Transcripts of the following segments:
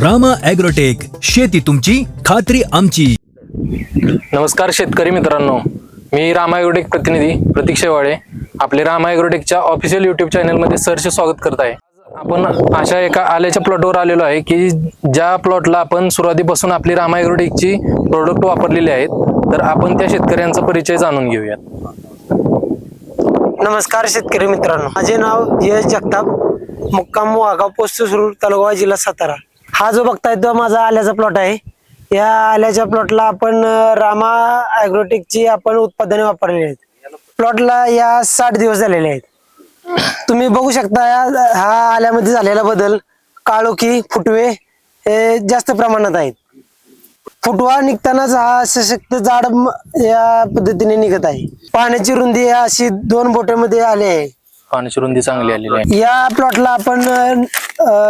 Rama agrotech, शेती तुमची खात्री आमची. नमस्कार शेतकरी मित्रांनो, मी रामा ॲग्रोटेक प्रतिनिधी प्रतीक शेवाळे आपले रामा ॲग्रोटेकच्या ऑफिशियल यूट्यूब चॅनलमध्ये सहर्ष स्वागत करत आहे. आपण अशा एका आल्याच्या प्लॉटवर आलेलो आहे की ज्या प्लॉटला आपण सुरुवातीपासून आपली रामा ॲग्रोटेकची प्रोडक्ट वापरलेली आहेत. तर आपण त्या शेतकऱ्यांचा परिचय जाणून घेऊयात. नमस्कार शेतकरी मित्रांनो, माझे नाव यश जगताप, मुक्काम वाघाव, पोस्ट सुरूर, तालुका जिल्हा सातारा. हा जो बघताय तो माझा आल्याचा प्लॉट आहे. या आल्याच्या प्लॉटला आपण रामा ॲग्रोटेकची आपण उत्पादने वापरलेली आहेत. प्लॉटला या 60 दिवस झालेले आहेत. तुम्ही बघू शकता हा आल्यामध्ये झालेला बदल, काळोखी, फुटवे हे जास्त प्रमाणात आहेत. फुटवा निघतानाच हा सशक्त जाड या पद्धतीने निघत आहे. पाण्याची रुंदी अशी 2 बोटामध्ये आली आहे. पाण्याची रुंदी चांगली आलेली आहे. या प्लॉटला आपण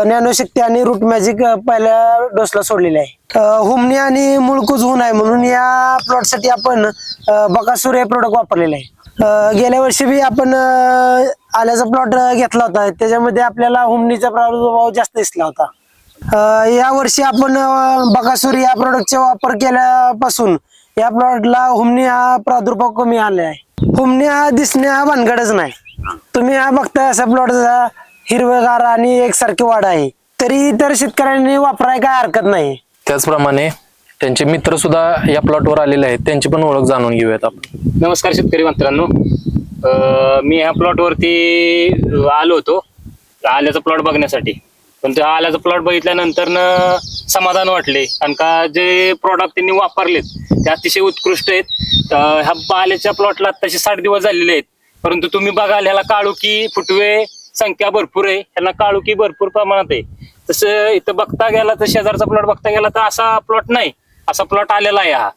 नॅनोशक्ती आणि रूट मॅजिक पहिल्या डोसला सोडलेले आहे. हुमणी आणि मुळकूज होऊ नये म्हणून या प्लॉट साठी आपण बकासूर हे प्रोडक्ट वापरलेले आहे. गेल्या वर्षी बी आपण आल्याचा प्लॉट घेतला होता, त्याच्यामध्ये आपल्याला हुमणीचा प्रादुर्भाव जास्त दिसला होता. या वर्षी आपण बकासूर या प्रोडक्टचा वापर केल्यापासून या प्लॉटला हुमणी हा प्रादुर्भाव कमी आला आहे. हुमणी हा दिसणे हा भानगडच नाही. तुम्ही हा बघताय असा प्लॉट हिरवेगार आणि एकसारखी वाढ आहे, तरी इतर शेतकऱ्यांनी वापराय काय हरकत नाही. त्याचप्रमाणे त्यांचे मित्र सुद्धा या प्लॉटवर आलेले आहेत, त्यांची पण ओळख जाणून घेऊयात आपण. नमस्कार शेतकरी मित्रांनो, मी ह्या प्लॉटवरती आलो होतो आल्याचा प्लॉट बघण्यासाठी. पण त्या आल्याचा प्लॉट बघितल्यानंतर समाधान वाटले, कारण का जे प्रॉडक्ट त्यांनी वापरलेत ते अतिशय उत्कृष्ट आहेत. ह्या आल्याच्या प्लॉटला तसे 60 दिवस झालेले आहेत, परंतु तुम्ही बघाल ह्याला काळुकी, फुटवे संख्या भरपूर आहे, ह्याला काळुकी भरपूर प्रमाणात आहे. तसं इथं बघता गेला तर शेजारचा प्लॉट बघता गेला तर असा प्लॉट नाही, असा प्लॉट आलेला आहे. हा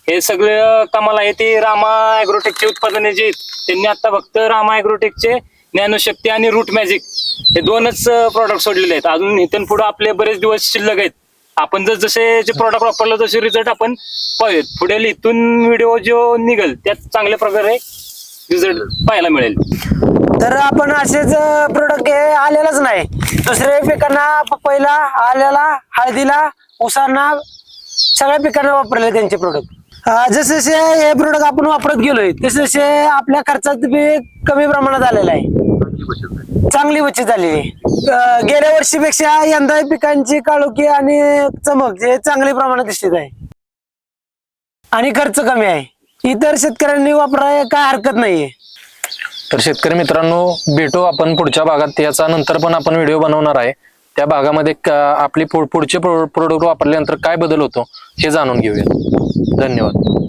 हे सगळं कमाल आहे. ते रामा ॲग्रोटेकचे उत्पादने जे आहेत त्यांनी आता फक्त रामा ॲग्रोटेकचे नॅनोशक्ती आणि रूट मॅजिक हे 2च प्रॉडक्ट सोडलेले आहेत. अजून इथून पुढे आपले बरेच दिवस शिल्लक आहेत. आपण जसे जे प्रॉडक्ट वापरलं तसे रिझल्ट आपण पाहूयात. पुढे इथून व्हिडिओ जो निघेल त्यात चांगल्या प्रकारे रिझल्ट पाहायला मिळेल. तर आपण असेच प्रोडक्ट हे आलेलाच नाही, दुसऱ्या पिकांना, पपईला, आल्याला, हळदीला, ऊसांना, सगळ्या पिकांना वापरले त्यांचे प्रोडक्ट. जसे हे प्रोडक्ट आपण वापरत गेलोय तसे आपल्या खर्चात बी कमी प्रमाणात आलेला आहे, चांगली बचत झालेली आहे. गेल्या वर्षीपेक्षा यंदा पिकांची काळोखी आणि चमक जे चांगल्या प्रमाणात दिसत आहे आणि खर्च कमी आहे. इतर शेतकऱ्यांनी वापरायला काय हरकत नाहीये. तर शेतकरी मित्रांनो, भेटू आपण पुढच्या भागात. याचा नंतर पण आपण व्हिडिओ बनवणार आहे. त्या भागामध्ये आपली पुढचे प्रोडक्ट वापरल्यानंतर काय बदल होतो हे जाणून घेऊया. धन्यवाद.